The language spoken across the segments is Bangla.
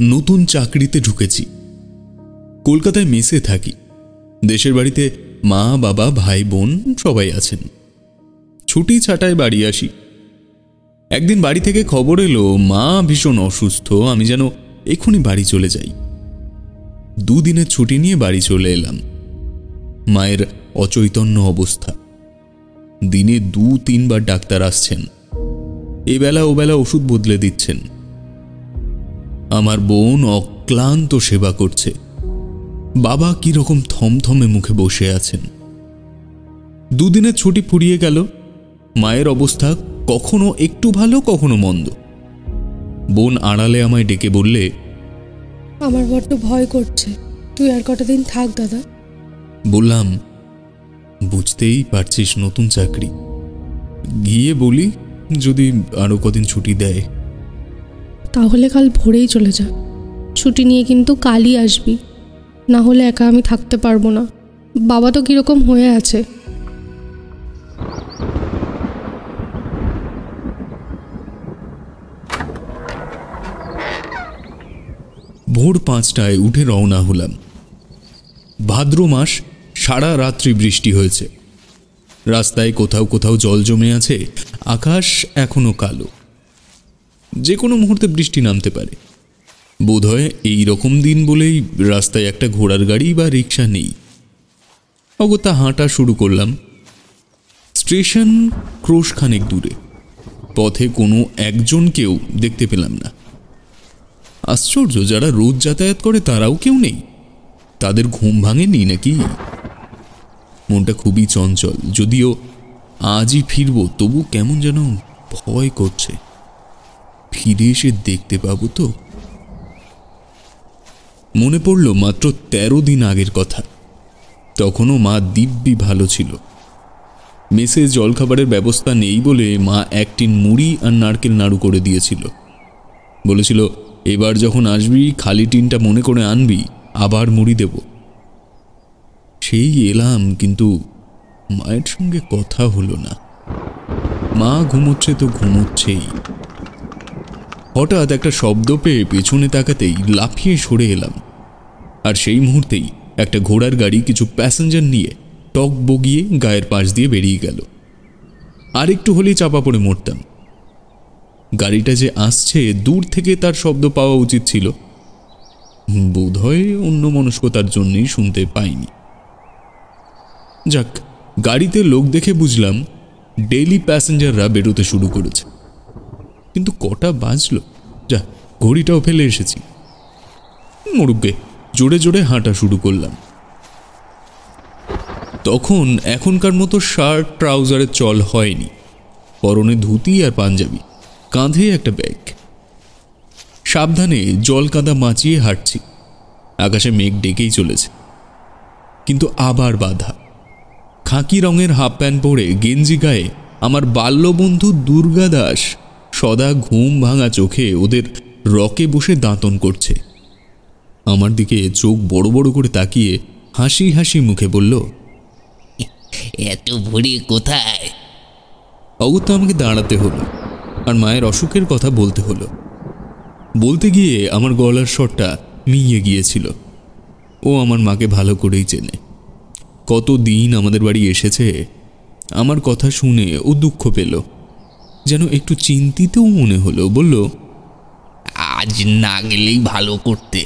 নতুন চাকরিতে ঢুকেছি। কলকাতায় মেসে থাকি। দেশের বাড়িতে মা বাবা ভাই বোন সবাই আছেন। ছুটি ছাটায় বাড়ি আসি। একদিন বাড়ি থেকে খবর এলো মা ভীষণ অসুস্থ, আমি যেন এক্ষুনি বাড়ি চলে যাই। দুদিনের ছুটি নিয়ে বাড়ি চলে এলাম। মায়ের অচৈতন্য অবস্থা। দিনে 2-3 বার ডাক্তার আসছেন, এবেলা ওবেলা ওষুধ বদলে দিচ্ছেন। আমার বোন অক্লান্ত সেবা করছে। বাবা কিরকম থমথমে মুখে বসে আছেন। দুদিনের ছুটি ফুরিয়ে গেল। মায়ের অবস্থা কখনো একটু ভালো কখনো মন্দ। বোন আড়ালে আমায় ডেকে বললে, আমার বড্ড ভয় করছে, তুই আর কটা দিন থাক দাদা। বললাম, বুঝতেই পারছিস নতুন চাকরি, গিয়ে বলি যদি আরো কদিন ছুটি দেয়। তাহলে কাল ভোরেই চলে যা। ছুটি নিয়ে কিন্তু কালই আসবি, না হলে একা আমি থাকতে পারবো না। বাবা তো কিরকম হয়ে আছে। ভোর 5টায় উঠে রওনা হলাম। ভাদ্র মাস, সারা রাত্রি বৃষ্টি হয়েছে। রাস্তায় কোথাও কোথাও জল জমে আছে। আকাশ এখনো কালো, যে কোনো মুহূর্তে বৃষ্টি নামতে পারে। বোধহয় এই রকম দিন বলেই রাস্তায় একটা ঘোড়ার গাড়ি বা রিক্সা নেই। অগত্যা হাঁটা শুরু করলাম। স্টেশন ক্রোশখানেক দূরে। পথে কোনো একজনকেও দেখতে পেলাম না। আশ্চর্য, যারা রোজ যাতায়াত করে তারাও কেউ নেই। তাদের ঘুম ভাঙেনি নাকি? মনটা খুবই চঞ্চল। যদিও আজই ফিরব, তবু কেমন যেন ভয় করছে। ফিরে এসে দেখতে পাবো তো? মনে পড়ল মাত্র 13 দিন আগের কথা। তখনও মা দিব্যি ভালো ছিল। মেসে জলখাবারের ব্যবস্থা নেই বলে মা 1 টিন মুড়ি আর নারকেল নাড়ু করে দিয়েছিল। বলেছিল, এবার যখন আসবি খালি টিনটা মনে করে আনবি, আবার মুড়ি দেব। সেই এলাম, কিন্তু মায়ের সঙ্গে কথা হলো না। মা ঘুমোচ্ছে তো ঘুমোচ্ছেই। হঠাৎ একটা শব্দ পেয়ে পেছনে তাকাতেই লাফিয়ে সরে এলাম। আর সেই মুহূর্তেই একটা ঘোড়ার গাড়ি কিছু প্যাসেঞ্জার নিয়ে টক বগিয়ে গায়ের পাশ দিয়ে বেরিয়ে গেল। আর একটু হলেই চাপা পড়ে মরতাম। গাড়িটা যে আসছে দূর থেকে তার শব্দ পাওয়া উচিত ছিল। বোধহয় অন্যমনস্কতার জন্যই শুনতে পাইনি। যাক, গাড়িতে লোক দেখে বুঝলাম ডেইলি প্যাসেঞ্জাররা বেরোতে শুরু করেছে। কিন্তু কটা বাজলো, যা ঘড়িটাও ফেলে এসেছি। মুরুব্বে জোরে জোরে হাঁটা শুরু করলাম। তখন এখনকার মতো শার্ট ট্রাউজারের চল হয়নি। পরনে ধুতি আর পাঞ্জাবি, কাঁধে একটা ব্যাগ। সাবধানে জল কাদা মাচিয়ে হাঁটছি। আকাশে মেঘ ডেকেই চলেছে, কিন্তু আবার বাধা। খাকি রঙের হাফ প্যান্ট পরে গেঞ্জি গায়ে আমার বাল্যবন্ধু দুর্গা দাস সদা ঘুম ভাঙা চোখে ওদের রকে বসে দাঁতন করছে। আমার দিকে চোখ বড় বড় করে তাকিয়ে হাসি হাসি মুখে বলল, এত ভোরে কোথায়? অগত্যা আমাকে দাঁড়াতে হলো আর মায়ের অসুখের কথা বলতে হলো। বলতে গিয়ে আমার গলার স্বরটা মিইয়ে গিয়েছিল। ও আমার মাকে ভালো করেই চেনে। কতদিন আমাদের বাড়ি এসেছে। আমার কথা শুনে ও দুঃখ পেল, যেন একটু চিন্তিতও মনে হলো। বলল, আজ না গেলেই ভালো করতে।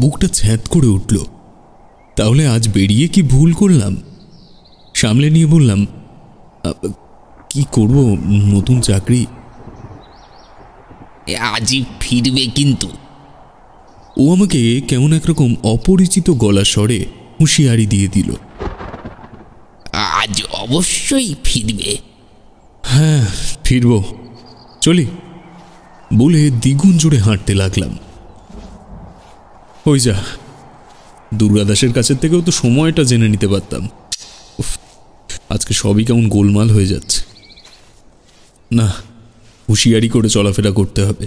বুকটা ছ্যাঁত করে উঠল। তাহলে আজ বেরিয়ে কি ভুল করলাম? সামলে নিয়ে বললাম, কি করব, নতুন চাকরি। আজই ফিরবে কিন্তু। ও আমাকে কেমন একরকম অপরিচিত গলা স্বরে হুঁশিয়ারি দিয়ে দিল। আজ অবশ্যই ফিরবে। হ্যাঁ, ফিরব, চলি বলে দ্বিগুণ জোরে হাঁটতে লাগলাম। ওই যা, দুর্গাদাসের কাছের থেকেও তো সময়টা জেনে নিতে পারতাম। আজকে সবই কেমন গোলমাল হয়ে যাচ্ছে। না, হুঁশিয়ারি করে চলাফেরা করতে হবে।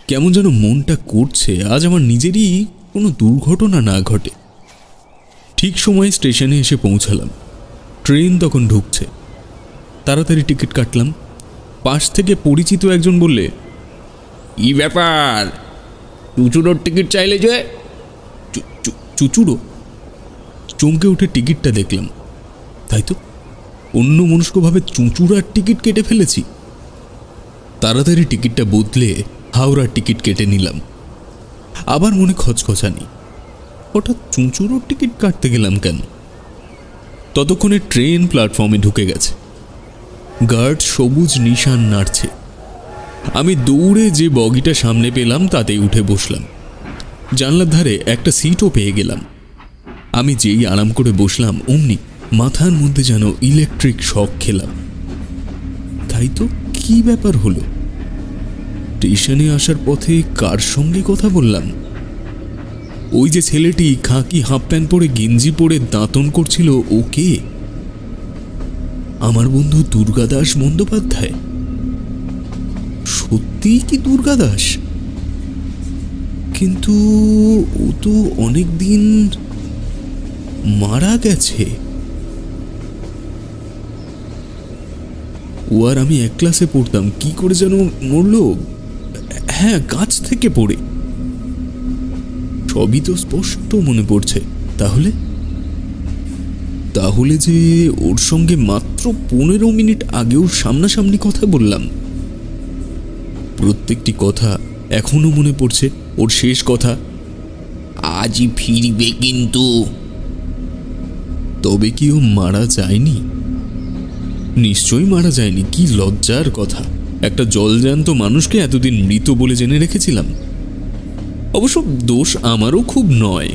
কেমন যেন মনটা করছে আজ আমার নিজেরই কোনো দুর্ঘটনা না ঘটে। ঠিক সময়ে স্টেশনে এসে পৌঁছালাম। ট্রেন তখন ঢুকছে। তাড়াতাড়ি টিকিট কাটলাম। পাশ থেকে পরিচিত একজন বললে, কি ব্যাপার, চুচুড়োর টিকিট চাইলে যে? চুচুড়ো? চমকে উঠে টিকিটটা দেখলাম। তাই তো, অন্য মনস্কভাবে চুঁচুড়ার টিকিট কেটে ফেলেছি। তাড়াতাড়ি টিকিটটা বদলে হাওড়ার টিকিট কেটে নিলাম। আবার মনে খচখচানি, হঠাৎ চুঁচুড়োর টিকিট কাটতে গেলাম কেন? ততক্ষণে ট্রেন প্ল্যাটফর্মে ঢুকে গেছে। গার্ড সবুজ নিশান নাড়ছে। আমি দৌড়ে যে বগিটা সামনে পেলাম তাতেই উঠে বসলাম। জানলার ধারে একটা সিটও পেয়ে গেলাম। আমি যেই আরাম করে বসলাম অমনি মাথার মধ্যে যেন ইলেকট্রিক শক খেলাম। তাই তো, কি ব্যাপার হলো? স্টেশনে আসার পথে কার সঙ্গে কথা বললাম? ওই যে ছেলেটি খাকি হাফ প্যান্ট পরে গেঞ্জি পরে দাঁতন করছিল, ও কে? আমার বন্ধু দুর্গাদাস বন্দ্যোপাধ্যায়। সত্যি কি দুর্গাদাস? কিন্তু ও তো অনেক দিন মারা গেছে। ও আর আমি এক ক্লাসে পড়তাম। কি করে যেন মরল? হ্যাঁ, গাছ থেকে পড়ে। সবই তো স্পষ্ট মনে পড়ছে। তাহলে যে ওর সঙ্গে মাত্র 15 মিনিট আগেও সামনাসামনি কথা বললাম। প্রত্যেকটি কথা এখনো মনে পড়ছে। ওর শেষ কথা, আজই ফিরবে কিন্তু। তবে কি ও মারা যায়নি? নিশ্চয়ই মারা যায়নি। কি লজ্জার কথা! একটা জলজ্যান্ত মানুষকে এতদিন মৃত বলে জেনে রেখেছিলাম। অবশ্য দোষ আমারও খুব নয়।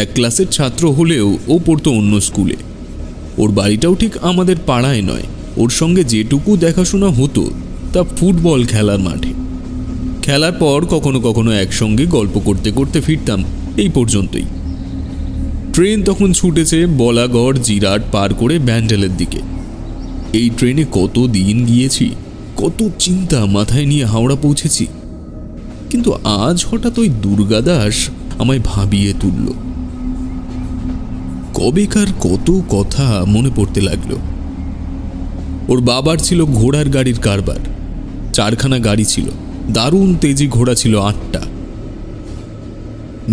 এক ক্লাসের ছাত্র হলেও ও পড়তো অন্য স্কুলে। ওর বাড়িটাও ঠিক আমাদের পাড়ায় নয়। ওর সঙ্গে যেটুকু দেখাশোনা হতো তা ফুটবল খেলার মাঠে। খেলার পর কখনো কখনো একসঙ্গে গল্প করতে করতে ফিরতাম, এই পর্যন্তই। ট্রেন তখন ছুটেছে বলাগড় জিরাট পার করে ব্যান্ডেলের দিকে। এই ট্রেনে কত দিন গিয়েছি, কত চিন্তা মাথায় নিয়ে হাওড়া পৌঁছেছি। কিন্তু আজ হঠাৎ ওই দুর্গাদাস আমায় ভাবিয়ে তুলল। কবেকার কত কথা মনে পড়তে লাগলো। ওর বাবার ছিল ঘোড়ার গাড়ির কারবার। 4খানা গাড়ি ছিল, দারুণ তেজি ঘোড়া ছিল 8টা।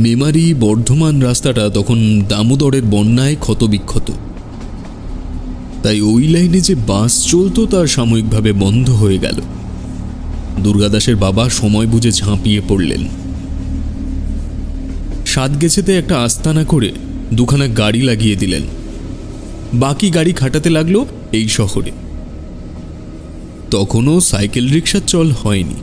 মেমারি বর্ধমান রাস্তাটা তখন দামোদরের বন্যায় ক্ষতবিক্ষত। তাই ওই লাইনে যে বাস চলতো তা সাময়িকভাবে বন্ধ হয়ে গেল। দুর্গাদাসের বাবা সময় বুঝে ঝাঁপিয়ে পড়লেন। সাতগেছেতে একটা আস্তানা করে 2খানা গাড়ি লাগিয়ে দিলেন। বাকি গাড়ি খাটাতে লাগলো এই শহরে। তখনও সাইকেল রিক্সার চল হয়নি।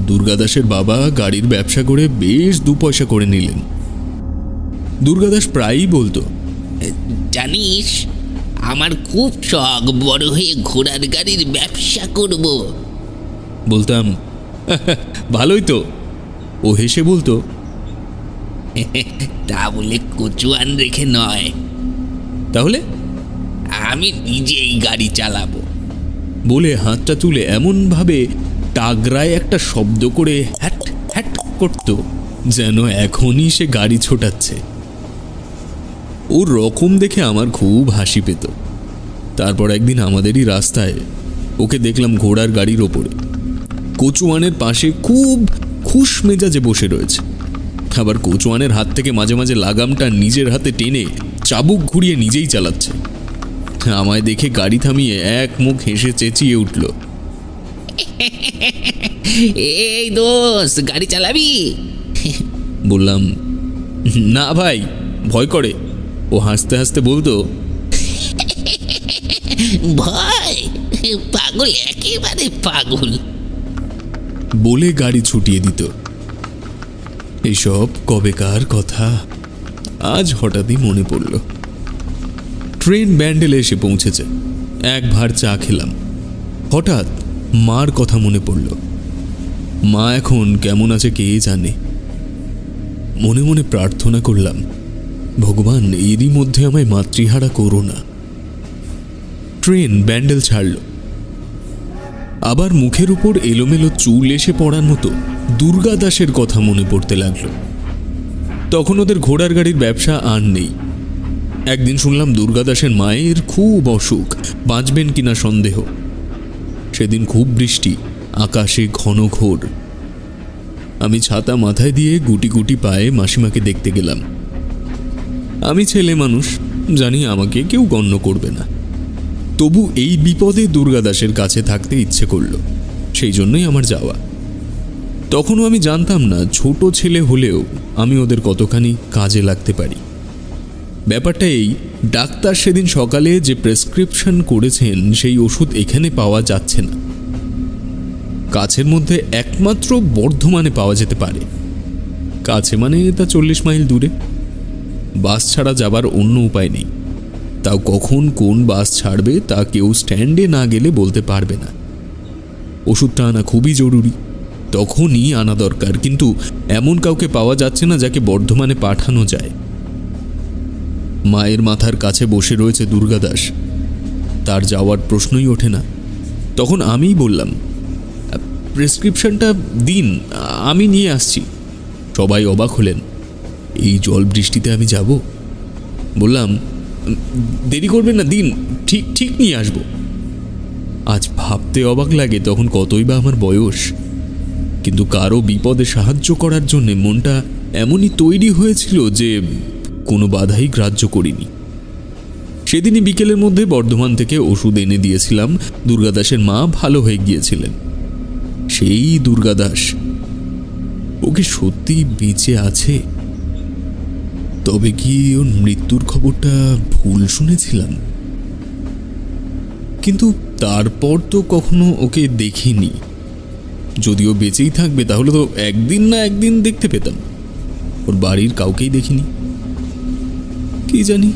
দুর্গাদাসের বাবা গাড়ির ব্যবসা করে বেশ 2 পয়সা করে নিলেন। দুর্গাদাস প্রায়ই বলতো, জানিস, আমার খুব শখ বড় হয়ে ঘোড়ার গাড়ির ব্যবসা করব। বলতাম, ভালোই তো। ও হেসে বলতো, তা বলে কচুয়ান রেখে নয়, তাহলে আমি নিজেই গাড়ি চালাবো। বলে হাতটা তুলে এমনভাবে টাগরায় একটা শব্দ করে হ্যাট হ্যাট করত যেন এখনই সে গাড়ি ছোটাচ্ছে। ওর রকম দেখে আমার খুব হাসি পেত। তারপর একদিন আমাদেরই রাস্তায় ওকে দেখলাম ঘোড়ার গাড়ির ওপরে কচুয়ানের পাশে খুব খুশ মেজাজে বসে রয়েছে। আবার কচুয়ানের হাত থেকে মাঝে মাঝে লাগামটা নিজের হাতে টেনে চাবুক ঘুরিয়ে নিজেই চালাচ্ছে। আমায় দেখে গাড়ি থামিয়ে এক মুখ হেসে চেঁচিয়ে উঠল, এই দোস্ত, গাড়ি চালাবি? বললাম, না ভাই, ভয় করে। ও হাসতে হাসতে বলতো, ভয়? পাগল, একেবারে পাগল। বলে গাড়ি ছুটিয়ে দিত। এইসব কবেকার কথা আজ হঠাৎই মনে পড়ল। ট্রেন ব্যান্ডেলে এসে পৌঁছেছে। এক ভার চা খেলাম। হঠাৎ মার কথা মনে পড়ল। মা এখন কেমন আছে কে জানে। মনে মনে প্রার্থনা করলাম, ভগবান এরই মধ্যে আমায় মাতৃহারা করো না। ট্রেন ব্যান্ডেল ছাড়ল। আবার মুখের উপর এলোমেলো চুল এসে পড়ার মতো দুর্গাদাসের কথা মনে পড়তে লাগলো। তখন ওদের ঘোড়ার গাড়ির ব্যবসা আর নেই। একদিন শুনলাম দুর্গাদাসের মায়ের খুব অসুখ, বাঁচবেন কিনা সন্দেহ। সেদিন খুব বৃষ্টি, আকাশে ঘন ঘোর। আমি ছাতা মাথায় দিয়ে গুটি গুটি পায়ে মাসিমাকে দেখতে গেলাম। আমি ছেলে মানুষ, জানি আমাকে কেউ গণ্য করবে না, তবু এই বিপদে দুর্গাদাসের কাছে থাকতে ইচ্ছে করল, সেই জন্যই আমার যাওয়া। তখনও আমি জানতাম না ছোট ছেলে হলেও আমি ওদের কতখানি কাজে লাগতে পারি। ব্যাপারটা এই, ডাক্তার সেদিন সকালে যে প্রেসক্রিপশন করেছেন সেই ওষুধ এখানে পাওয়া যাচ্ছে না, কাছের মধ্যে একমাত্র বর্ধমানে পাওয়া যেতে পারে। কাছে মানে তা 40 মাইল দূরে। বাস ছাড়া যাবার অন্য উপায় নেই, তাও কখন কোন বাস ছাড়বে তা কেউ স্ট্যান্ডে না গেলে বলতে পারবে না। ওষুধটা আনা খুবই জরুরি, তখনই আনা দরকার, কিন্তু এমন কাউকে পাওয়া যাচ্ছে না যাকে বর্ধমানে পাঠানো যায়। মায়ের মাথার কাছে বসে রয়েছে দুর্গাদাস, তার যাওয়ার প্রশ্নই ওঠে না। তখন আমিই বললাম, প্রেসক্রিপশনটা দিন, আমি নিয়ে আসছি। সবাই অবাক হলেন, এই জল বৃষ্টিতে আমি যাব? বললাম, দেরি করবেন না, দিন, ঠিক ঠিক নিয়ে আসব। আজ ভাবতে অবাক লাগে তখন কতই বা আমার বয়স, কিন্তু কারো বিপদে সাহায্য করার জন্যে মনটা এমনই তৈরি হয়েছিল যে কোনো বাধাই গ্রাহ্য করিনি। সেদিনই বিকেলের মধ্যে বর্ধমান থেকে ওষুধ এনে দিয়েছিলাম। দুর্গাদাসের মা ভালো হয়ে গিয়েছিলেন। সেই দুর্গাদাস, ওকে সত্যি বেঁচে আছে? তবে কি ওর মৃত্যুর খবরটা ভুল শুনেছিলাম? কিন্তু তারপর তো কখনো ওকে দেখিনি। যদিও বেঁচেই থাকবে তাহলে তো একদিন না একদিন দেখতে পেতাম। ওর বাড়ির কাউকেই দেখিনি। কি জানি,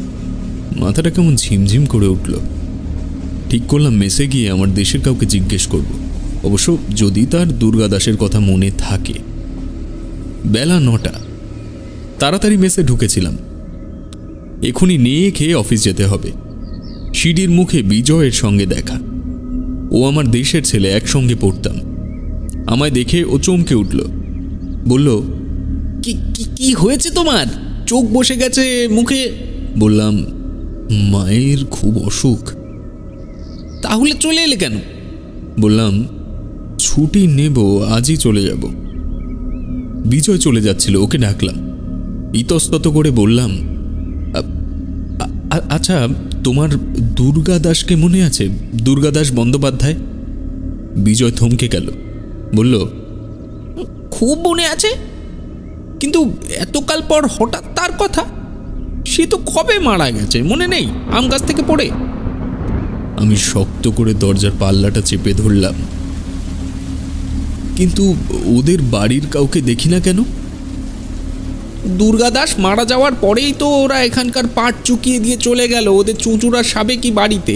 মাথাটা কেমন ঝিমঝিম করে উঠল। ঠিক করলাম মেসে গিয়ে আমার দেশের কাউকে জিজ্ঞেস করব, অবশ্য যদি তার দুর্গাদাসের কথা মনে থাকে। বেলা 9টা। তাড়াতাড়ি মেসে ঢুকেছিলাম। এখনই নিয়ে খেয়ে অফিস যেতে হবে। সিঁড়ির মুখে বিজয়ের সঙ্গে দেখা। ও আমার দেশের ছেলে, একসঙ্গে পড়তাম। আমায় দেখে ও চমকে উঠল, বলল, কি হয়েছে তোমার? চোখ বসে গেছে মুখে। বললাম, মায়ের খুব অসুখ। তাহলে চলে এলে কেন? বললাম, ছুটি নেব, আজই চলে যাব। বিজয় চলে যাচ্ছিল, ওকে ডাকলাম। ইতস্তত করে বললাম, আচ্ছা, তোমার দুর্গাদাসকে মনে আছে? দুর্গাদাস বন্দ্যোপাধ্যায়? বিজয় থমকে গেল, বলল, খুব মনে আছে, কিন্তু এতকাল পর হঠাৎ তার কথা? সে তো কবে মারা গেছে, মনে নেই? আম গাছ থেকে পড়ে। আমি শক্ত করে দরজার পাল্লাটা চেপে ধরলাম। কিন্তু ওদের বাড়ির কাউকে দেখি না কেন? দুর্গাদাস মারা যাওয়ার পরেই তো ওরা এখানকার পাট চুকিয়ে দিয়ে চলে গেল ওদের চুঁচুড়ার সাবেকি বাড়িতে।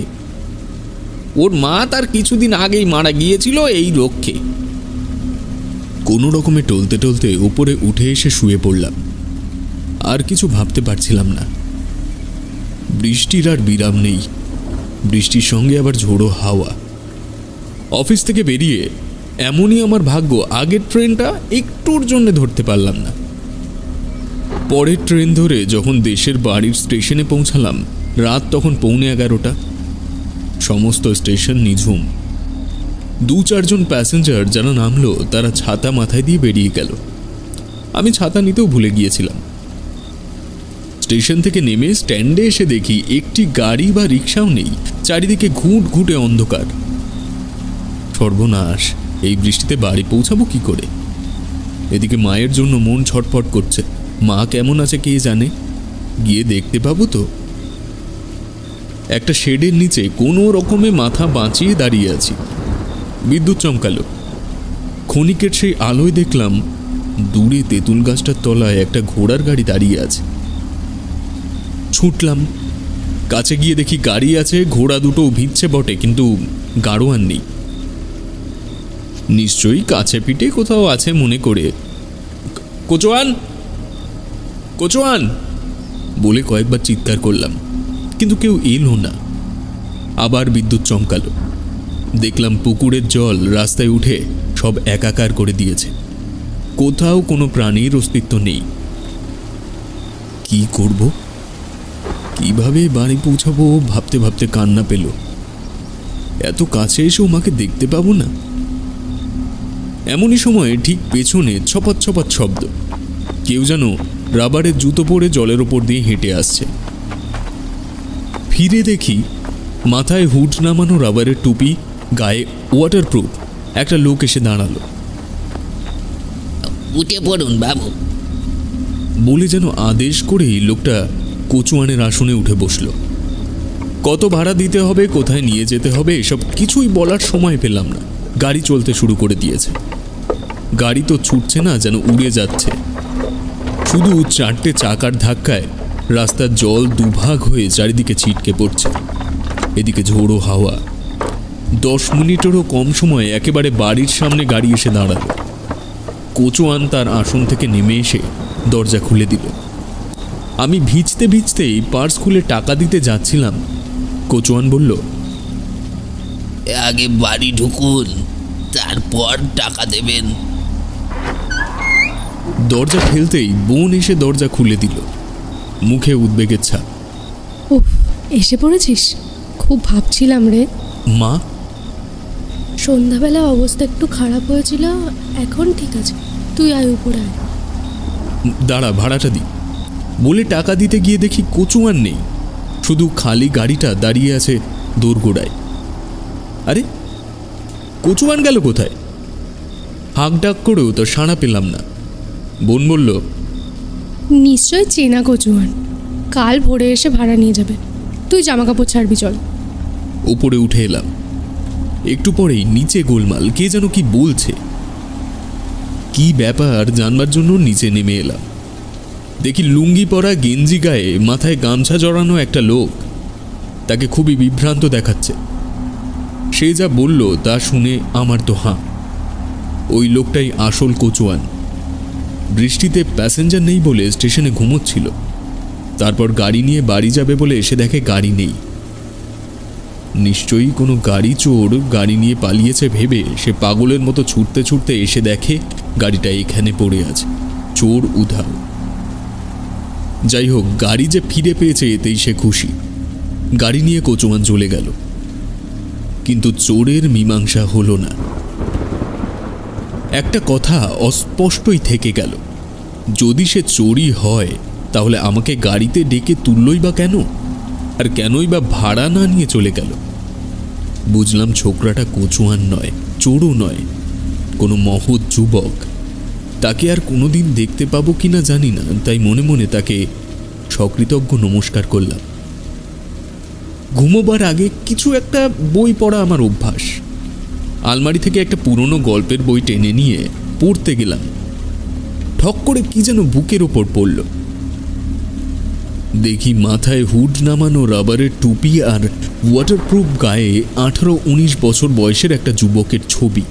ওর মা তার কিছুদিন আগেই মারা গিয়েছিল এই লক্ষ্যে। কোনো রকমে টলতে টলতে উপরে উঠে এসে শুয়ে পড়লাম। আর কিছু ভাবতে পারছিলাম না। বৃষ্টির আর বিরাম নেই, বৃষ্টির সঙ্গে আবার ঝোড়ো হাওয়া। অফিস থেকে বেরিয়ে এমনই আমার ভাগ্য, আগের ট্রেনটা একটুর জন্য ধরতে পারলাম না। পরের ট্রেন ধরে যখন দেশের বাড়ির স্টেশনে পৌঁছালাম, রাত তখন 11:15। সমস্ত স্টেশন নিঝুম। 2-4 জন প্যাসেঞ্জার যারা নামলো তারা ছাতা মাথায় দিয়ে বেরিয়ে গেল। আমি ছাতা নিতেও ভুলে গিয়েছিলাম। স্টেশন থেকে নেমে স্ট্যান্ডে এসে দেখি একটি গাড়ি বা রিক্সাও নেই, চারিদিকে ঘুট ঘুটে অন্ধকার। সর্বনাশ, এই বৃষ্টিতে বাড়ি পৌঁছাবো কি করে? এদিকে মায়ের জন্য মন ছটফট করছে। মা কেমন আছে কে জানে, গিয়ে দেখতে পাবো তো। একটা শেডের নিচে কোনো রকমে মাথা বাঁচিয়ে দাঁড়িয়ে আছি। বিদ্যুৎ চমকালো। ক্ষণিকের সেই আলোয় দেখলাম দূরে তেঁতুল গাছটার তলায় একটা ঘোড়ার গাড়ি দাঁড়িয়ে আছে। ছুটলাম, কাছে গিয়ে দেখি গাড়ি আছে, ঘোড়া দুটো ভিজছে বটে, কিন্তু গাড়োয়ান নেই। নিশ্চয়ই কাছে পিঠে কোথাও আছে মনে করে কোচোয়ান কোচোয়ান বলে কয়েকবার চিৎকার করলাম, কিন্তু কেউ এলো না। আবার বিদ্যুৎ চমকালো। দেখলাম পুকুরের জল রাস্তায় উঠে সব একাকার করে দিয়েছে। কোথাও কোনো প্রাণীর অস্তিত্ব নেই। কি করব, কিভাবে বাড়ি পৌঁছাবো ভাবতে ভাবতে কান্না পেল। এত কাছে এসেও মাকে দেখতে পাবো না। এমনই সময় ঠিক পেছনে ছপাত ছপাত শব্দ। কেউ যেন রাবারের জুতো পরে জলের ওপর দিয়ে হেঁটে আসছে। ফিরে দেখি মাথায় হুড নামানো রাবারের টুপি, গায়ে ওয়াটারপ্রুফ একটা লোক এসে দাঁড়ালো। উঠে পড়ুন বাবু বলে যেন আদেশ করেই লোকটা কচুয়ানের আসনে উঠে বসল। কত ভাড়া দিতে হবে, কোথায় নিয়ে যেতে হবে, এসব কিছুই বলার সময় পেলাম না। গাড়ি চলতে শুরু করে দিয়েছে। গাড়ি তো ছুটছে না, যেন উড়ে যাচ্ছে। শুধু 4টে চাকার ধাক্কায় রাস্তার জল দুভাগ হয়ে চারিদিকে ছিটকে পড়ছে। এদিকে ঝোড়ো হাওয়া। 10 মিনিটেরও কম সময়ে একেবারে বাড়ির সামনে গাড়ি এসে দাঁড়ালো। কচুয়ান তার আসন থেকে নেমে এসে দরজা খুলে দিল। আমি ভিজতে ভিজতেই পার্স খুলে টাকা দিতে যাচ্ছিলাম। কচুয়ান বলল, আগে বাড়ি ঢুকুন, তারপর টাকা দেবেন। দরজা ঠেলতেই বোন এসে দরজা খুলে দিল, মুখে উদ্বেগের ছাপ। উফ, এসে পড়েছিস? খুব ভাবছিলাম রে। মা? সন্ধ্যাবেলা অবস্থা একটু খারাপ হয়েছিল, এখন ঠিক আছে। তুই আয়, উপরে আয়। দাঁড়া, ভাড়াটা দি। বলে টাকা দিতে গিয়ে দেখি কচুয়ান নেই, শুধু খালি গাড়িটা দাঁড়িয়ে আছে দোরগোড়ায়। আরে কচুয়ান গেল কোথায়? হাঁক ডাক করেও তো সাড়া পেলাম না। বোন বলল, নিশ্চয় চেনা কচুয়ান, কাল ভোরে এসে ভাড়া নিয়ে যাবে। তুই জামা কাপড় ছাড়বি, চল। উপরে উঠে এলাম। একটু পরেই নিচে গোলমাল, কে যেন কি বলছে। কি ব্যাপার জানবার জন্য নিচে নেমে এলাম। দেখি লুঙ্গি পরা, গেঞ্জি গায়ে, মাথায় গামছা জড়ানো একটা লোক। তাকে খুবই বিভ্রান্ত দেখাচ্ছে। সে যা বলল তা শুনে আমার তো হাঁ। ওই লোকটাই আসল কচুয়ান। বৃষ্টিতে প্যাসেঞ্জার নেই বলে স্টেশনে ঘুমোচ্ছিল। তারপর গাড়ি নিয়ে বাড়ি যাবে বলে এসে দেখে গাড়ি নেই। নিশ্চয়ই কোনো গাড়ি চোর গাড়ি নিয়ে পালিয়েছে ভেবে সে পাগলের মতো ছুটতে ছুটতে এসে দেখে গাড়িটা এখানে পড়ে আছে। চোর উধাও। যাই হোক, গাড়ি যে ফিরে পেয়েছে এতেই সে খুশি। গাড়ি নিয়ে কচুয়ান চলে গেল, কিন্তু চোরের মীমাংসা হলো না। একটা কথা অস্পষ্টই থেকে গেল, যদি সে চোরই হয় তাহলে আমাকে গাড়িতে ডেকে তুললই বা কেন, আর কেনই বা ভাড়া না নিয়ে চলে গেল। বুঝলাম ছোকরাটা কচুয়ান নয়, চোরও নয়, কোনো মহৎ যুবক। তাকে আর কোনোদিন দেখতে পাবো কিনা জানি না, তাই মনে মনে তাকে সকৃতজ্ঞ নমস্কার করলাম। ঘুমোবার আগে কিছু একটা বই পড়া আমার অভ্যাস। আলমারি থেকে একটা পুরনো গল্পের বই টেনে নিয়ে পড়তে গেলাম। ঠক করে কি যেন বুকের ওপর পড়ল। দেখি মাথায় হুড নামানো রাবারের টুপি আর ওয়াটারপ্রুফ গায়ে 18-19 বছর বয়সের একটা যুবকের ছবি।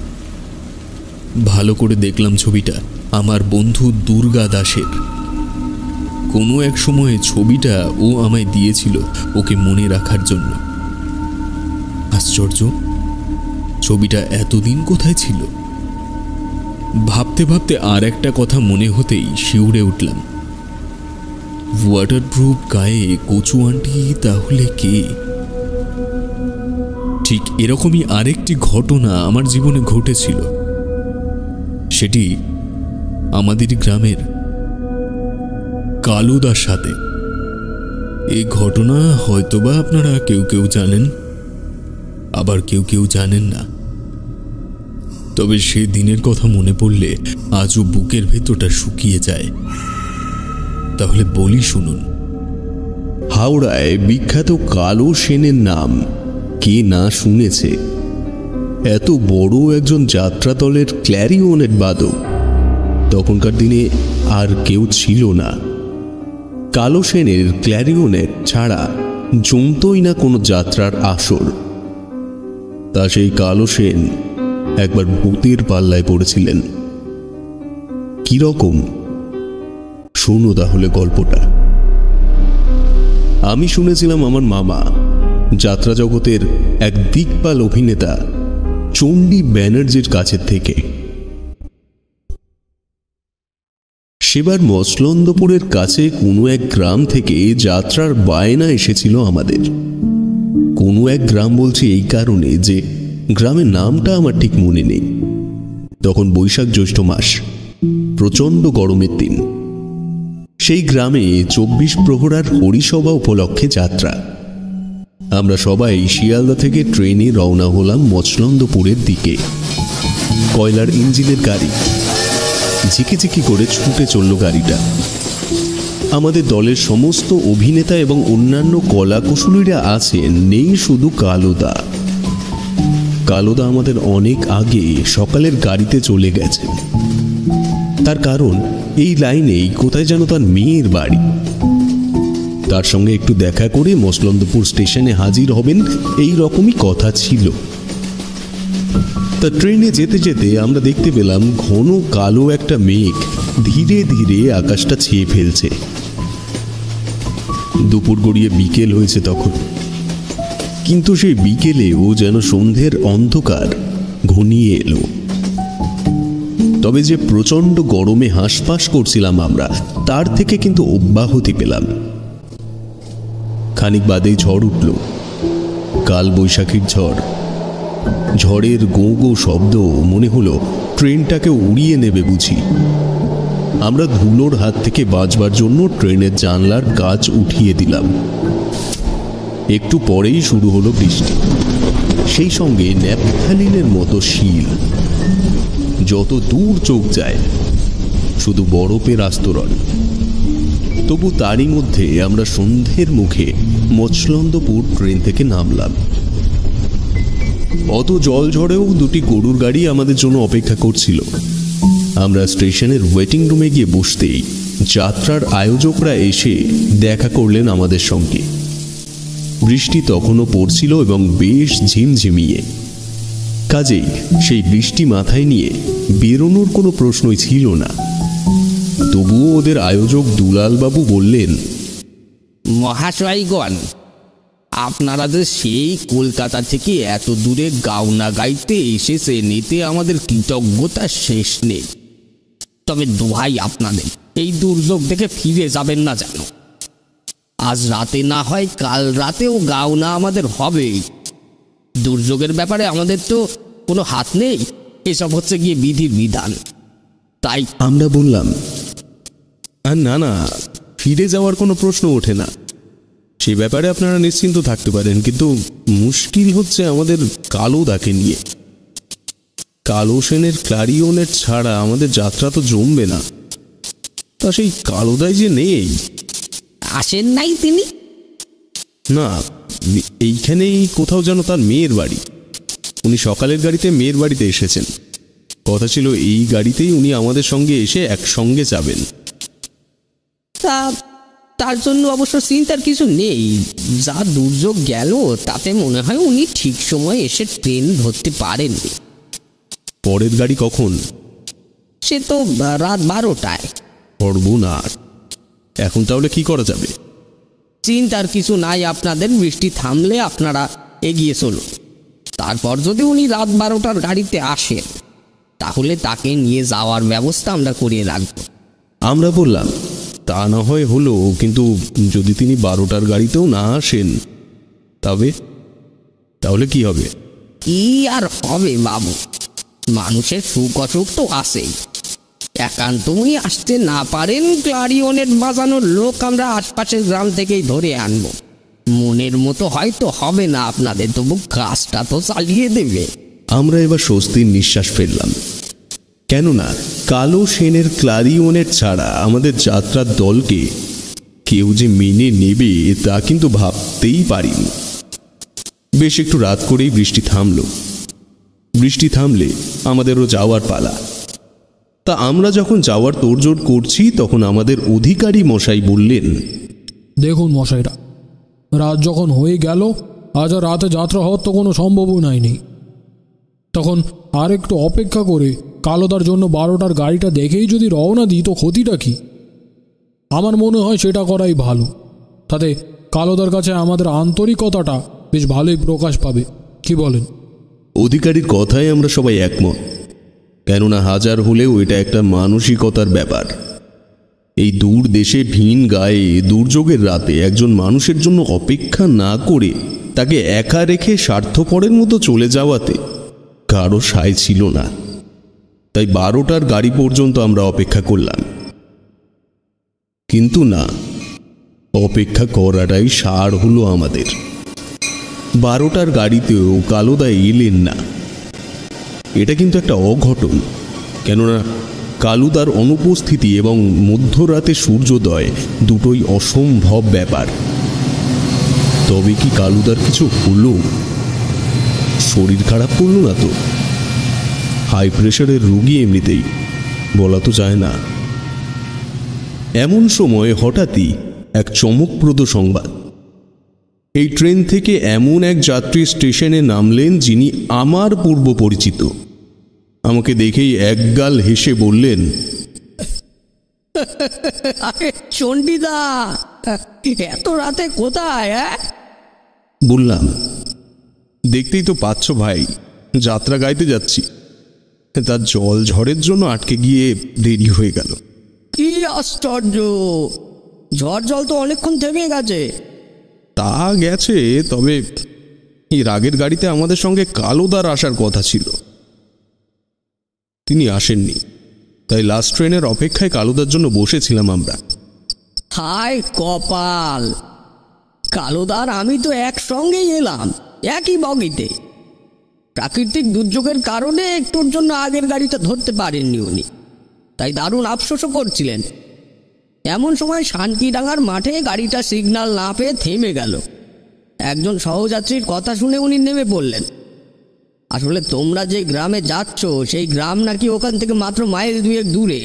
ভালো করে দেখলাম ছবিটা আমার বন্ধু দুর্গা দাসের। কোনো এক সময়ে ছবিটা ও আমায় দিয়েছিল ওকে মনে রাখার জন্য। আশ্চর্য, ছবিটা এতদিন কোথায় ছিল? ভাবতে ভাবতে আর একটা কথা মনে হতেই শিউরে উঠলাম। ওয়াটারপ্রুফ গায়ে কচুয়ানটি তাহলে কে? ঠিক এরকমই আরেকটি ঘটনা আমার জীবনে ঘটেছিল। সেটি আমাদের গ্রামের কালুদার সাথে। এই ঘটনা হয়তোবা আপনারা কেউ কেউ জানেন, আবার কেউ কেউ জানেন না। তবে সে দিনের কথা মনে পড়লে আজও বুকের ভেতরটা শুকিয়ে যায়। তাহলে বলি, শুনুন। হাওড়ায় বিখ্যাত কালো সেনের নাম কে না শুনেছে? এত বড় একজন যাত্রা দলের ক্ল্যারিওনেট বাদক তখনকার দিনে আর কেউ ছিল না। কালো সেনের ক্ল্যারিওনেট ছাড়া জমতই না কোনো যাত্রার আসর। তা সেই কালো সেন একবার ভূতের পাল্লায় পড়েছিলেন। কিরকম? শোনো তাহলে গল্পটা। আমি শুনেছিলাম আমার মামা, যাত্রা জগতের এক দিকপাল অভিনেতা চণ্ডী ব্যানার্জির কাছের থেকে। সেবার মসলন্দপুরের কাছে কোনো এক গ্রাম থেকে যাত্রার বায়না এসেছিল আমাদের। কোনো এক গ্রাম বলছি এই কারণে যে গ্রামের নামটা আমার ঠিক মনে নেই। তখন বৈশাখ জ্যৈষ্ঠ মাস, প্রচণ্ড গরমের দিন। সেই গ্রামে 24 প্রহরার হরিসভা উপলক্ষে যাত্রা। আমরা সবাই শিয়ালদা থেকে ট্রেনে রওনা হলাম মচলন্দপুরের দিকে। কয়লার ইঞ্জিনের গাড়ি, ঝিকিঝিকি করে ছুটে চলল গাড়িটা। আমাদের দলের সমস্ত অভিনেতা এবং অন্যান্য কলাকুশলীরা আছেন, নেই শুধু কালুদা। কালুদা আমাদের অনেক আগে সকালের গাড়িতে চলে গেছেন। তার কারণ এই লাইনেই কোথায় যেন তার মেয়ের বাড়ি। তার সঙ্গে একটু দেখা করে মচলন্দপুর স্টেশনে হাজির হবেন, এই রকমই কথা ছিল। তা ট্রেনে যেতে যেতে আমরা দেখতে পেলাম ঘন কালো একটা মেঘ ধীরে ধীরে আকাশটা ছেয়ে ফেলছে। দুপুর গড়িয়ে বিকেল হয়েছে তখন, কিন্তু সেই বিকেলেও যেন সন্ধ্যের অন্ধকার ঘনিয়ে এলো। তবে যে প্রচণ্ড গরমে হাঁসফাঁস করছিলাম আমরা, তার থেকে কিন্তু অব্যাহতি পেলাম। খানিক বাদেই ঝড় উঠল, কাল বৈশাখীর ঝড়। ঝড়ের গো গো শব্দ মনে হলো ট্রেনটাকে উড়িয়ে নেবে বুঝি। আমরা ধুলোর হাত থেকে বাঁচবার জন্য ট্রেনের জানলার কাচ উঠিয়ে দিলাম। একটু পরেই শুরু হলো বৃষ্টি, সেই সঙ্গে ন্যাপথালিনের মতো শিল। যত দূর চোখ যায় শুধু বরফের আস্তরণ। তবু তারই মধ্যে আমরা সন্ধ্যের মুখে মচলন্দপুর ট্রেন থেকে নামলাম। অত জল ঝড়েও দুটি গরুর গাড়ি আমাদের জন্য অপেক্ষা করছিল। আমরা স্টেশনের ওয়েটিং রুমে গিয়ে বসতেই যাত্রার আয়োজকরা এসে দেখা করলেন আমাদের সঙ্গে। বৃষ্টি তখনও পড়ছিল এবং বেশ ঝিমঝিমিয়ে। কাজেই সেই বৃষ্টি মাথায় নিয়ে বেরোনোর কোনো প্রশ্নই ছিল না। তবুও ওদের আয়োজক দুলালবাবু বললেন, মহাশয়গণ, আপনারা যে সেই কলকাতা থেকে এত দূরে গাওনা গাইতে এসেছেন, এতে আমাদের কৃতজ্ঞতার শেষ নেই। তবে দোহাই আপনাদের, এই দুর্যোগ দেখে ফিরে যাবেন না যেন। আজ রাতে না হয় কাল রাতেও গাওনা আমাদের হবে। দুর্যোগের ব্যাপারে আমাদের তো কোনো হাত নেই, এসব হচ্ছে গিয়ে বিধির বিধান। তাই আমরা বললাম, আর না না, ফিরে যাওয়ার কোনো প্রশ্ন ওঠে না, সে ব্যাপারে আপনারা নিশ্চিন্ত থাকতে পারেন। কিন্তু মুশকিল হচ্ছে আমাদের কালুদাকে নিয়ে। কালো সেনের ক্লারিওনেট ছাড়া আমাদের যাত্রা তো জমবে না। তা সেই কালুদাই যে নেই। আসেন নাই তিনি? না, এইখানেই কোথাও যেন তার মেয়ের বাড়ি। উনি সকালের গাড়িতে মেয়ের বাড়িতে এসেছেন। কথা ছিল এই গাড়িতেই উনি আমাদের সঙ্গে এসে একসঙ্গে যাবেন। তার জন্য অবশ্য চিন্তার কিছু নেই। যা দুর্যোগ গেল তাতে মনে হয় উনি ঠিক সময় এসে ট্রেন ধরতে পারেননি। পরের গাড়ি কখন? সে তো রাত 12টায়। সর্বনাশ! এখন তাহলে কি করা যাবে? চিন্তার কিছু নাই আপনাদের। বৃষ্টি থামলে আপনারা এগিয়ে চলুন। তারপর যদি উনি রাত 12টার গাড়িতে আসেন, তাহলে তাকে নিয়ে যাওয়ার ব্যবস্থা আমরা করিয়ে রাখব। আমরা বললাম, তা না হয় হলো, কিন্তু যদি তিনি 12টার গাড়িতেও না আসেন তাহলে কি হবে? কি আর হবে বাবু, মানুষের সুখ অসুখ তো আছেই। একান্ত উনি আসতে না পারেন, ক্লারিওনেট বাজানোর লোক আমরা আশপাশের গ্রাম থেকেই ধরে আনবো। মনের মতো হয়তো হবে না আপনাদের, তবু কাজটা তো চালিয়ে দেবে। আমরা এবার স্বস্তির নিঃশ্বাস ফেললাম। কেননা কালো সেনের ক্লারিওনেট ছাড়া আমাদের যাত্রার দলকে কেউ যে মেনে নেবে তা কিন্তু ভাবতেই পারিনি। বেশ একটু রাত করেই বৃষ্টি থামল। বৃষ্টি থামলে আমাদেরও যাওয়ার পালা। তা আমরা যখন যাওয়ার তোড়জোড় করছি, তখন আমাদের অধিকারী মশাই বললেন, দেখুন মশাইরা, রাত যখন হয়ে গেল, আজ আর রাতে যাত্রা হওয়ার তো কোনো সম্ভাবনাই নেই। তখন আর একটু অপেক্ষা করে কালোদার জন্য 12টার গাড়িটা দেখেই যদি রওনা দিই তো ক্ষতিটা কি? আমার মনে হয় সেটা করাই ভালো। তাতে কালোদার কাছে আমাদের আন্তরিকতাটা বেশ ভালোই প্রকাশ পাবে। কি বলেন? অধিকারীর কথায় আমরা সবাই একমত। কেননা হাজার হলেও এটা একটা মানসিকতার ব্যাপার। এই দূর দেশে ভিন গায়ে দুর্যোগের রাতে একজন মানুষের জন্য অপেক্ষা না করে তাকে একা রেখে স্বার্থপরের মতো চলে যাওয়াতে কারো সায় ছিল না। তাই 12টার গাড়ি পর্যন্ত আমরা অপেক্ষা করলাম। কিন্তু না, অপেক্ষা করাটাই সার হলো আমাদের। 12টার গাড়িতেও কালুদা এলেন না। এটা কিন্তু একটা অঘটন, কেননা কালুদার অনুপস্থিতি এবং মধ্যরাতে সূর্যোদয় দুটোই অসম্ভব ব্যাপার। তবে কি কালুদার কিছু হলো? শরীর খারাপ করলো না তো? হাই প্রেশারের রোগী এমনিতেই, বলা তো যায় না। এমন সময় হঠাৎই এক চমকপ্রদ সংবাদ। এই ট্রেন থেকে এমন এক যাত্রী স্টেশনে নামলেন যিনি আমার পূর্ব পরিচিত। আমাকে দেখেই একগাল হেসে বললেন, চণ্ডীদা, এত রাতে কোথায়? বললাম, দেখতেই তো পাচ্ছ ভাই, যাত্রা গাইতে যাচ্ছি। তার জল ঝড়ের জন্য আটকে গিয়ে দেরি হয়ে গেল। কি আশ্চর্য, ঝড় জল তো অনেকক্ষণ থেমে গেছে। তা গেছে, তবে এই রাগের গাড়িতে আমাদের সঙ্গে কালুদার আসার কথা ছিল, তিনি আসেননি। তাই লাস্ট ট্রেনের অপেক্ষায় কালুদার জন্য বসেছিলাম আমরা। হায় কপাল, কালুদার আমি তো একসঙ্গেই এলাম, একই বগিতে। প্রাকৃতিক দুর্যোগের কারণে একটুর জন্য আগের গাড়িটা ধরতে পারেননি উনি, তাই দারুণ আফসোসও করছিলেন। এমন সময় শান্তিডাঙ্গার মাঠে গাড়িটা সিগন্যাল না পেয়ে থেমে গেল। একজন সহযাত্রীর কথা শুনে উনি নেমে পড়লেন। আসলে তোমরা যে গ্রামে যাচ্ছ সেই গ্রাম নাকি ওখান থেকে মাত্র মাইল 2 দূরে।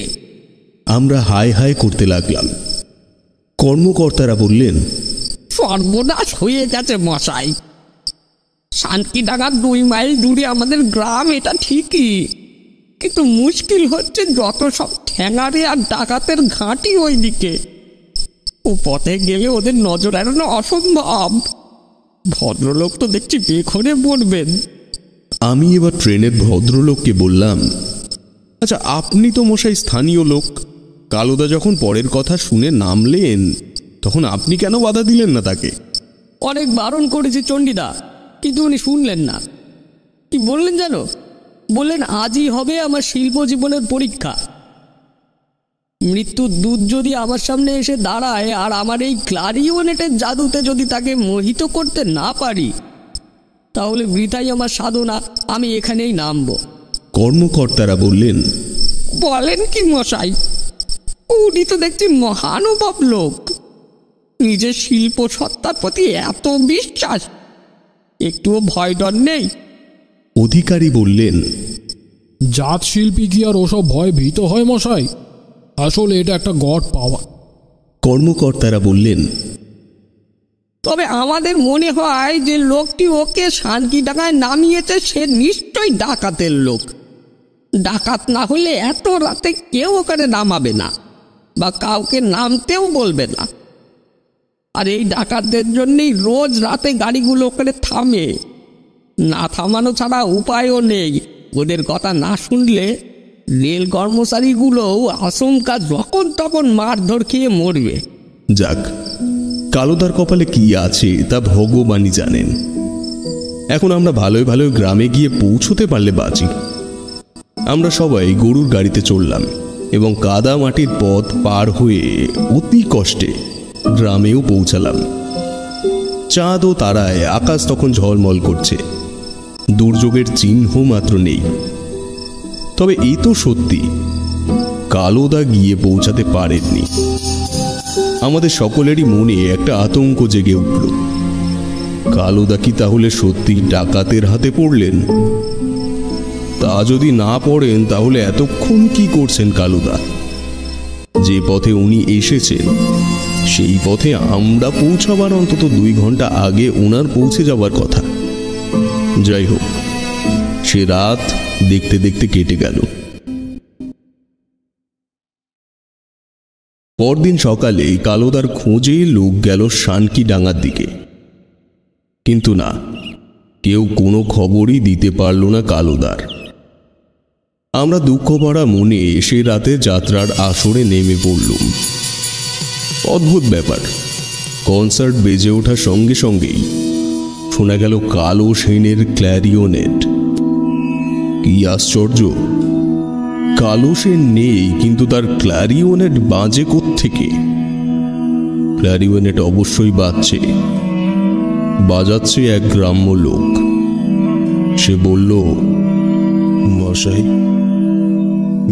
আমরা হাই হাই করতে লাগলাম। কর্মকর্তারা বললেন, সর্বনাশ হয়ে গেছে মশাই, শান্তিডাঙ্গার 2 মাইল দূরে আমাদের গ্রাম, এটা ঠিকই, কিন্তু মুশকিল হচ্ছে যত সব ঠ্যাঙারে আর ডাকাতের ঘাঁটি ওই দিকে, ও পথে গেলে ওদের নজর এড়ানো অসম্ভব। ভদ্রলোক তো দেখছি বেখনে পড়বেন। আমি এবার ট্রেনের ভদ্রলোককে বললাম, আচ্ছা আপনি তো মশাই স্থানীয় লোক, কালুদা যখন পরের কথা শুনে নামলেন তখন আপনি কেন বাধা দিলেন না তাকে? অনেক বারণ করেছি চণ্ডীদা, কিন্তু উনি শুনলেন না। কি বললেন জানো? বললেন আজই হবে আমার শিল্প জীবনের পরীক্ষা। মৃত্যুর দূত যদি আমার সামনে এসে দাঁড়ায় আর আমার এই ক্লারিওনেটের জাদুতে যদি তাকে মোহিত করতে না পারি, তাহলে বৃথাই আমার সাধনা, আমি এখানেই নামবো। কর্মকর্তারা বললেন, বলেন কি মশাই, উনি তো দেখছি মহানুভব লোক, নিজের শিল্প সত্তার প্রতি এত বিশ্বাস, একটুও ভয় ডর নেই। অধিকারী বললেন, জাত শিল্পী কি আর ওসব ভয় ভীত হয় মশাই? আসলে এটা একটা গড পাওয়া। কর্মকর্তারা বললেন, তবে আমাদের মনে হয় যে লোকটি ওকে শান্তিডাঙ্গায় নামিয়েছে সে নিশ্চয়ই ডাকাতের লোক। ডাকাত না হলে এত রাতে কেউ ওখানে নামাবে না বা কাউকে নামতেও বলবে না। আর এই ডাকাতদের জন্যই রোজ রাতে গাড়িগুলো ওখানে থামে, না থামানো ছাড়া উপায়ও নেই। ওদের কথা না শুনলে রেল কর্মচারীগুলোও আচমকা যখন তখন মারধর খেয়ে মরবে। যাক, কালুদার কপালে কি আছে তা ভগবানই জানেন। এখন আমরা ভালোই ভালোই গ্রামে গিয়ে পৌঁছতে পারলে বাঁচি। আমরা সবাই গরুর গাড়িতে চললাম এবং কাদা মাটির পথ পার হয়ে অতি কষ্টে গ্রামেও পৌঁছালাম। চাঁদ ও তারায় আকাশ তখন ঝলমল করছে, দুর্যোগের চিহ্ন মাত্র নেই। তবে এই তো সত্যি, কালুদা গিয়ে পৌঁছাতে পারেননি। আমাদের সকলেরই মনে একটা আতঙ্ক জেগে উঠল। কালুদা কি তাহলে সত্যি ডাকাতের হাতে পড়লেন? তা যদি না পড়েন তাহলে এতক্ষণ কি করছেন কালুদা? যে পথে উনি এসেছেন সেই পথে আমরা পৌঁছাবার অন্তত 2 ঘন্টা আগে ওনার পৌঁছে যাওয়ার কথা। যাই হোক, সে রাত দেখতে দেখতে কেটে গেল। পরদিন সকালে কালুদার খোঁজে লোক গেল শানকিডাঙ্গার দিকে, কিন্তু না, কেউ কোনো খবরই দিতে পারল না কালুদার। আমরা দুঃখ ভরা মনে সে রাতে যাত্রার আসরে নেমে পড়লুম। অদ্ভুত ব্যাপার, কনসার্ট বেজে ওঠার সঙ্গে সঙ্গেই শোনা গেল কালো সেনের ক্ল্যারিওনেট। কি আশ্চর্য, কালো সেন নেই, কিন্তু তার ক্ল্যারিওনেট বাজে কোত্থেকে? ক্ল্যারিওনেট অবশ্যই বাজাচ্ছে এক গ্রাম্য লোক। সে বলল, মশাই,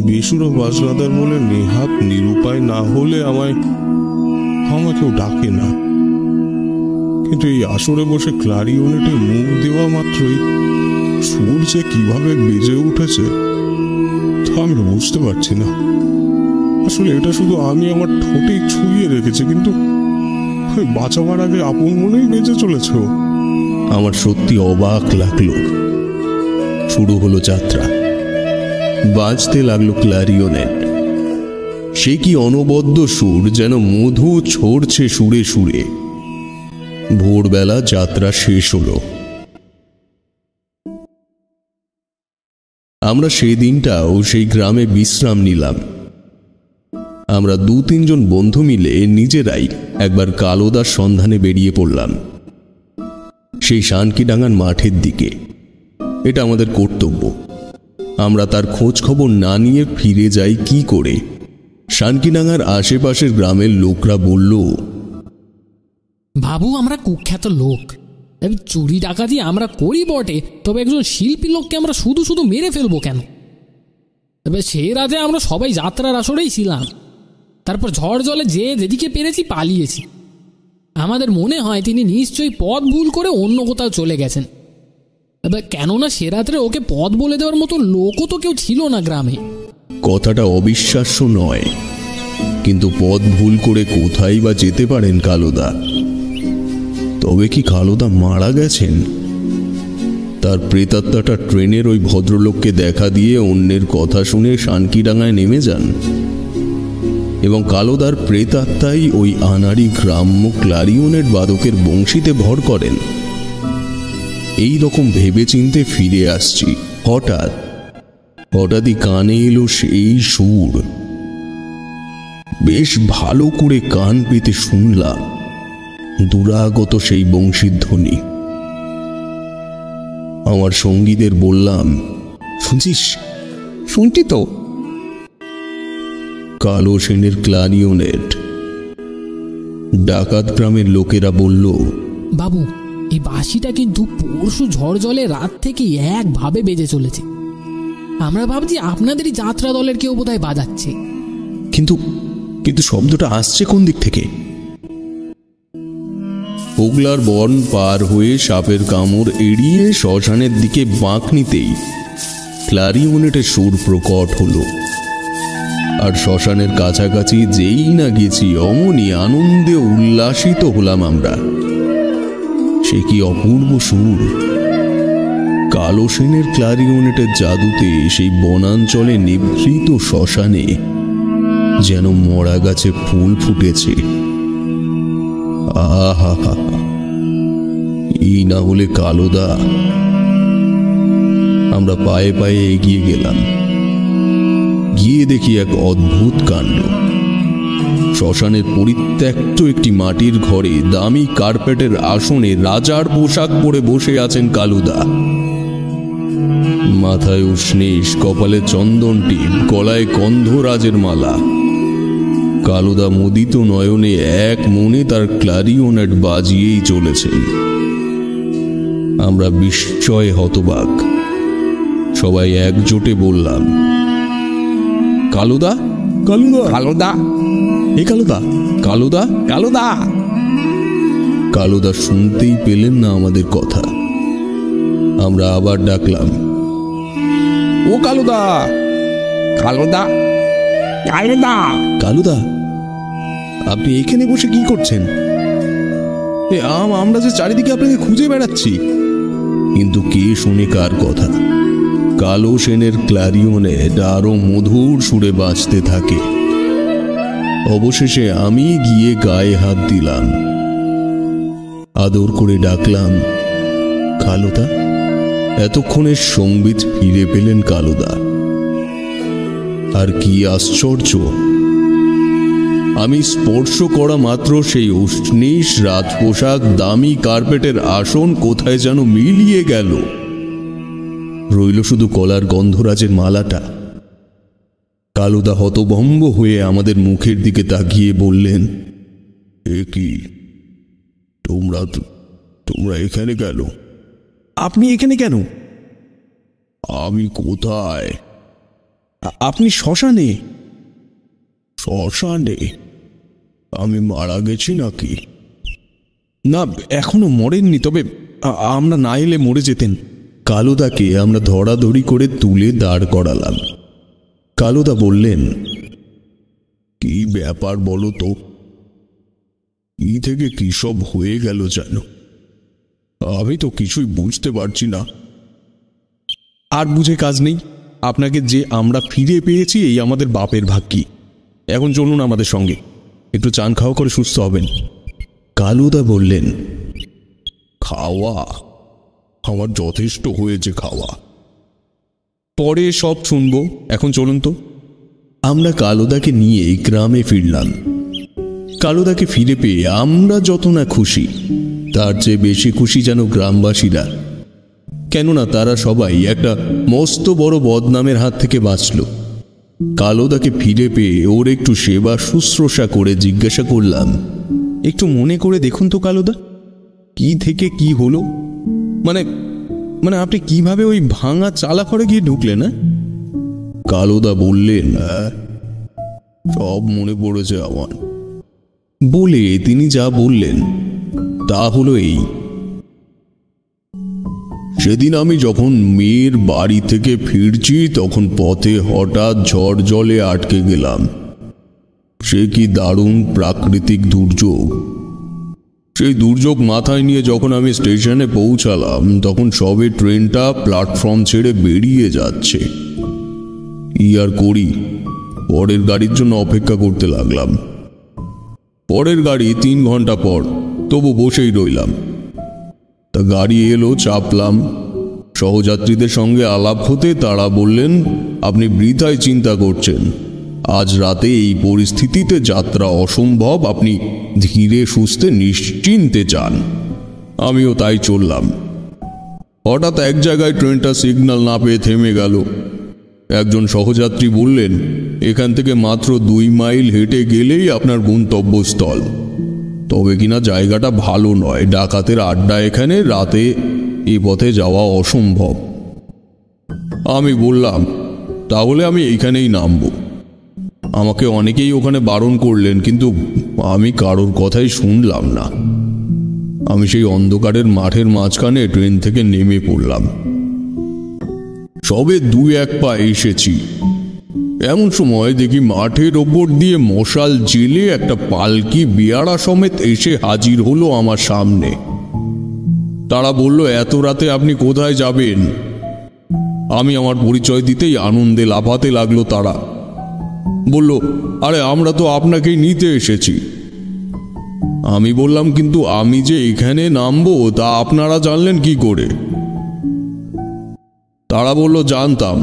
বেসুরো বাজনাদার বলে নেহাত নিরুপায় না হলে আমায় কেউ ডাকে না, কিন্তু এই আসরে বসে ক্লারিওনেটে মুখ দেওয়া মাত্রই সুর যে কিভাবে বেজে উঠেছে তা আমি বুঝতে পারছি না। আসলে এটা শুধু আমি আমার ঠোঁটে ছুঁয়ে রেখেছি, কিন্তু বাঁচাবার আগে আপন মনেই বেজে চলেছে। আমার সত্যি অবাক লাগলো। শুরু হলো যাত্রা, বাজতে লাগলো ক্লারিওনেট। সে কি অনবদ্য সুর, যেন মধু ছড়ছে সুরে সুরে। ভোরবেলা যাত্রা শেষ হলো। আমরা সেই দিনটাও সেই গ্রামে বিশ্রাম নিলাম। আমরা 2-3 জন বন্ধু মিলে নিজেরাই একবার কালোদার সন্ধানে বেরিয়ে পড়লাম সেই শানকিডাঙ্গার মাঠের দিকে। এটা আমাদের কর্তব্য। আমরা তার খোঁজ খবর না নিয়ে ফিরে যাই কি করে? শানকিডাঙ্গার আশেপাশের গ্রামের লোকরা বলল, বাবু, আমরা কুখ্যাত লোক। চুরি ডাকাতি আমরা করি বটে, তবে একজন শিল্পী লোককে আমরা শুধু শুধু মেরে ফেলবো কেন? তবে সে রাতে আমরা সবাই যাত্রার আসরেই ছিলাম। তারপর ঝড় জলে যেদিকে পেরেছি পালিয়েছি। আমাদের মনে হয় তিনি নিশ্চয়ই পথ ভুল করে অন্য কোথাও চলে গেছেন। কেননা সে রাত্রে ওকে পথ বলে দেওয়ার মতো লোকও তো কেউ ছিল না গ্রামে। কথাটা অবিশ্বাস্য নয়, কিন্তু পথ ভুল করে কোথায় বা যেতে পারেন কালোদা? তবে কি কালোদা মারা গেছেন? তার প্রেতাত্মাটা ট্রেনের ওই ভদ্রলোককে দেখা দিয়ে অন্যের কথা শুনে শানকিডাঙ্গায় নেমে যান, এবং কালোদার প্রেতাত্মাই ওই আনাড়ি গ্রাম্য ক্লারিওনেট বাদকের বংশীতে ভর করেন। এই রকম ভেবে চিনতে ফিরে আসছি, হঠাৎই কানে এলো সেই সুর। বেশ ভালো করে কান পেতে শুনলাম দুরাগত সেই বংশীর ধ্বনি। আমার সঙ্গীদের বললাম, শুনছিস? শুনছি তো। কালো সেনের ক্লারিওনেট। ডাকাত গ্রামের লোকেরা বলল, বাবু, এই বাঁশিটা কিন্তু পরশু ঝড় জলে রাত থেকে একভাবে বেজে চলেছে। আমরা ভাবছি আপনাদেরই যাত্রা দলের কেউ বোধহয় বাজাচ্ছে। কিন্তু শব্দটা আসছে কোন দিক থেকে? ওগলার বন পার হয়ে সাপের কামড় এড়িয়ে শ্মশানের দিকে বাঁক নিতেই ক্লারিওনেটের সুর প্রকট হলো। আর শ্মশানের কাছাকাছি যেই না গেছি, অমনি আনন্দে উল্লাসিত হলাম আমরা। সে কি অপূর্ব সুর! কালো সেনের ক্লারিওনেটের জাদুতে সেই বনাঞ্চলে নিভৃত শ্মশানে যেন মরা গাছে ফুল ফুটেছে। আহা, এই না হলে কালোদা! আমরা পায়ে পায়ে এগিয়ে গেলাম। গিয়ে দেখি এক অদ্ভুত কাণ্ড। শ্মশানের পরিত্যক্ত একটি মাটির ঘরে দামি কার্পেটের আসনে রাজার পোশাক পরে বসে আছেন কালুদা। মাথায় উষ্ণীষ, কপালে চন্দন টিপ, গলায় গন্ধরাজের মালা। কালুদা মুদিত নয়নে এক মনে তার ক্লারিওনেট বাজিয়েই চলেছেন। আমরা বিস্ময়ে হতবাক। সবাই একজোটে বললাম, কালুদা, কালুদা, কালুদা, এ কালুদা, কালুদা, কালুদা। কালুদা শুনতেই পেলেন না আমাদের কথা। আমরা আবার ডাকলাম, ও কালুদা, কালুদা, কালুদা, কালুদা, আপনি এখানে বসে কি করছেন? আমরা যে চারিদিকে আপনাকে খুঁজে বেড়াচ্ছি। কিন্তু কে শুনে কার কথা? কালো সেনের ক্লারিওনেট আরো মধুর সুরে বাজতে থাকে। অবশেষে আমি গিয়ে গায়ে হাত দিলাম, আদর করে ডাকলাম, কালুদা। এতক্ষণের সংগীত ফিরে পেলেন কালুদা। আর কি আশ্চর্য! আমি স্পর্শ করা মাত্র সেই উষ্ণীষ রাজপোশাক, দামি কার্পেটের আসন কোথায় যেন মিলিয়ে গেল। রইল শুধু গলার গন্ধরাজের মালাটা। কালুদা হতভম্ব হয়ে আমাদের মুখের দিকে তাকিয়ে বললেন, এ কি, তোমরা এখানে কেন? আপনি এখানে কেন? আমি কোথায়? আপনি শ্মশানে। শ্মশানে? আমি মারা গেছি নাকি? না, এখনো মরেননি, তবে আমরা না এলে মরে যেতেন। কালুদাকে আমরা ধরাধরি করে তুলে দাঁড় করালাম। কালুদা বললেন, কি ব্যাপার বলো তো? কি থেকে কি সব হয়ে গেল যেন, আমি তো কিছুই বুঝতে পারছি না। আর বুঝে কাজ নেই, আপনাকে যে আমরা ফিরে পেয়েছি এই আমাদের বাপের ভাগ্যি। এখন চলুন আমাদের সঙ্গে, একটু চান খাওয়া করে সুস্থ হবেন। কালুদা বললেন, খাওয়া? আমার যথেষ্ট হয়েছে খাওয়া, পরে সব শুনবো, এখন চলুন তো। আমরা কালুদাকে নিয়ে গ্রামে ফিরলাম। কালুদাকে ফিরে পেয়ে আমরা যত না খুশি, তার চেয়ে বেশি খুশি যেন গ্রামবাসীরা। কেননা তারা সবাই একটা মস্ত বড় বদনামের হাত থেকে বাঁচল। কালুদাকে ফিরে পেয়ে ওর একটু সেবা শুশ্রূষা করে জিজ্ঞাসা করলাম, একটু মনে করে দেখুন তো কালুদা, কি থেকে কি হলো? মানে আপনি কিভাবে ওই ভাঙা চালা ঘরে গিয়ে ঢুকলেন? না, কালুদা বললেন, সব মনে পড়েছে আমার। বলে তিনি যা বললেন তা হলো এই, সেদিন আমি যখন মেয়ের বাড়ি থেকে ফিরছি তখন পথে হঠাৎ ঝড় জলে আটকে গেলাম। সে কি দারুণ প্রাকৃতিক দুর্যোগ! সেই দুর্যোগ মাথায় নিয়ে যখন আমি স্টেশনে পৌঁছালাম তখন সবে ট্রেনটা প্ল্যাটফর্ম ছেড়ে বেরিয়ে যাচ্ছে। কি আর করি, পরের গাড়ির জন্য অপেক্ষা করতে লাগলাম। পরের গাড়ি 3 ঘন্টা পর, তবু বসেই রইলাম। তা গাড়ি এলো, চাপলাম। সহযাত্রীদের সঙ্গে আলাপ হতে তারা বললেন, আপনি বৃথায় চিন্তা করছেন, আজ রাতে এই পরিস্থিতিতে যাত্রা অসম্ভব, আপনি ধীরে সুস্থে নিশ্চিন্তে যান। আমিও তাই চললাম। হঠাৎ এক জায়গায় ট্রেনটা সিগন্যাল না পেয়ে থেমে গেল। একজন সহযাত্রী বললেন, এখান থেকে মাত্র 2 মাইল হেঁটে গেলেই আপনার গন্তব্যস্থল। তবে কিনা জায়গাটা ভালো নয়, ডাকাতের আড্ডা এখানে, রাতে এ পথে যাওয়া অসম্ভব। আমি বললাম, তাহলে আমি এইখানেই নামব। আমাকে অনেকেই ওখানে বারণ করলেন, কিন্তু আমি কারোর কথাই শুনলাম না। আমি সেই অন্ধকারের মাঠের মাঝখানে ট্রেন থেকে নেমে পড়লাম। সবে 2-1 পা এসেছি, এমন সময় দেখি মাঠের ওপর দিয়ে মশাল জেলে একটা পালকি বেয়ারা সমেত এসে হাজির হলো আমার সামনে। তারা বলল, এত রাতে আপনি কোথায় যাবেন? আমি আমার পরিচয় দিতেই আনন্দে লাফাতে লাগলো তারা। বলল, আরে আমরা তো আপনাকেই নিতে এসেছি। আমি বললাম, কিন্তু আমি যে এখানে নামবো তা আপনারা জানলেন কি করে? তারা বলল, জানতাম,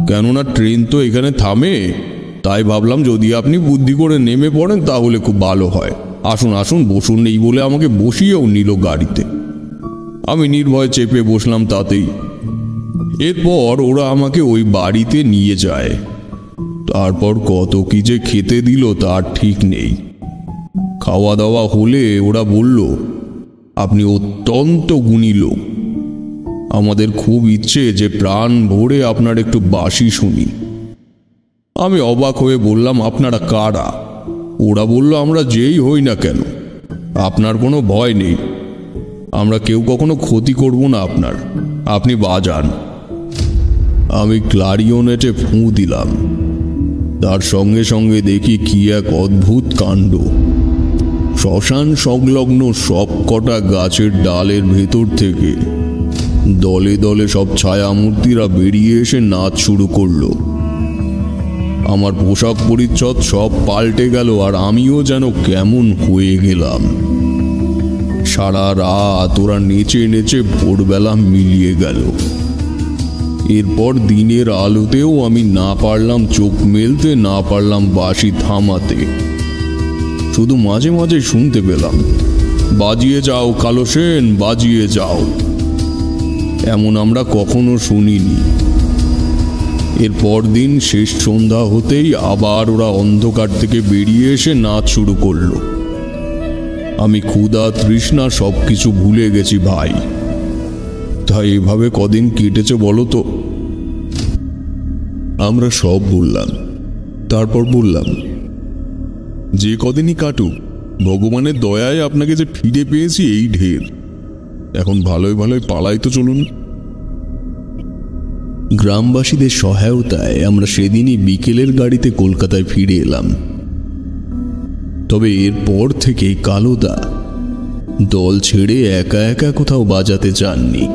কেননা ট্রেন তো এখানে থামে, তাই ভাবলাম যদি আপনি বুদ্ধি করে নেমে পড়েন তাহলে খুব ভালো হয়। আসুন আসুন বসুন। এই বলে আমাকে বসিয়েও নিল গাড়িতে। আমি নির্ভয়ে চেপে বসলাম তাতেই। এরপর ওরা আমাকে ওই বাড়িতে নিয়ে যায়। তারপর কত কি যে খেতে দিল তার ঠিক নেই। খাওয়া দাওয়া হলে ওরা বলল, আপনি অত্যন্ত গুণী লোক, আমাদের খুব ইচ্ছে যে প্রাণ ভরে আপনার একটু বাঁশি শুনি। আমি অবাক হয়ে বললাম, আপনারা কারা? ওরা বলল, আমরা যেই হই না কেন, আপনার কোনো ভয় নেই, আমরা কেউ কখনো ক্ষতি করব না আপনার, আপনি বাজান। আমি ক্লারিওনেটে ফুঁ দিলাম। তার সঙ্গে সঙ্গে দেখি কি এক অদ্ভুত কাণ্ড। শ্মশান সংলগ্ন সব কটা গাছের ডালের ভেতর থেকে দলে দলে সব ছায়ামূর্তিরা বেরিয়ে এসে নাচ শুরু করলো। আমার পোশাক পরিচ্ছদ সব পাল্টে গেল, আর আমিও যেন কেমন হয়ে গেলাম। সারা রাত ওরা নেচে নেচে ভোরবেলা মিলিয়ে গেল। এরপর দিনের আলোতেও আমি না পারলাম চোখ মেলতে, না পারলাম বাঁশি থামাতে। শুধু মাঝে মাঝে শুনতে পেলাম, বাজিয়ে যাও কালো সেন, বাজিয়ে যাও। এমন আমরা কখনো শুনিনি। এর পরদিন শেষ সন্ধ্যা হতেই আবার ওরা অন্ধকার থেকে বেরিয়ে এসে নাচ শুরু করলো। আমি ক্ষুধা তৃষ্ণা সবকিছু ভুলে গেছি ভাই। তাই এভাবে কদিন কেটেছে বলো তো? আমরা সব বললাম, তারপর বললাম, যে কদিনই কাটুক, ভগবানের দয়ায় আপনাকে যে ফিরে পেয়েছি এই ঢের। এখন ভালোই ভালোই পালাই তো চলুন। গ্রামবাসীদের সহায়তায় আমরা সেদিনই বিকেলের গাড়িতে কলকাতায় ফিরে এলাম। তবে এরপর থেকেই কালোদা দল ছেড়ে একা একা কোথাও বাজাতে চাননি।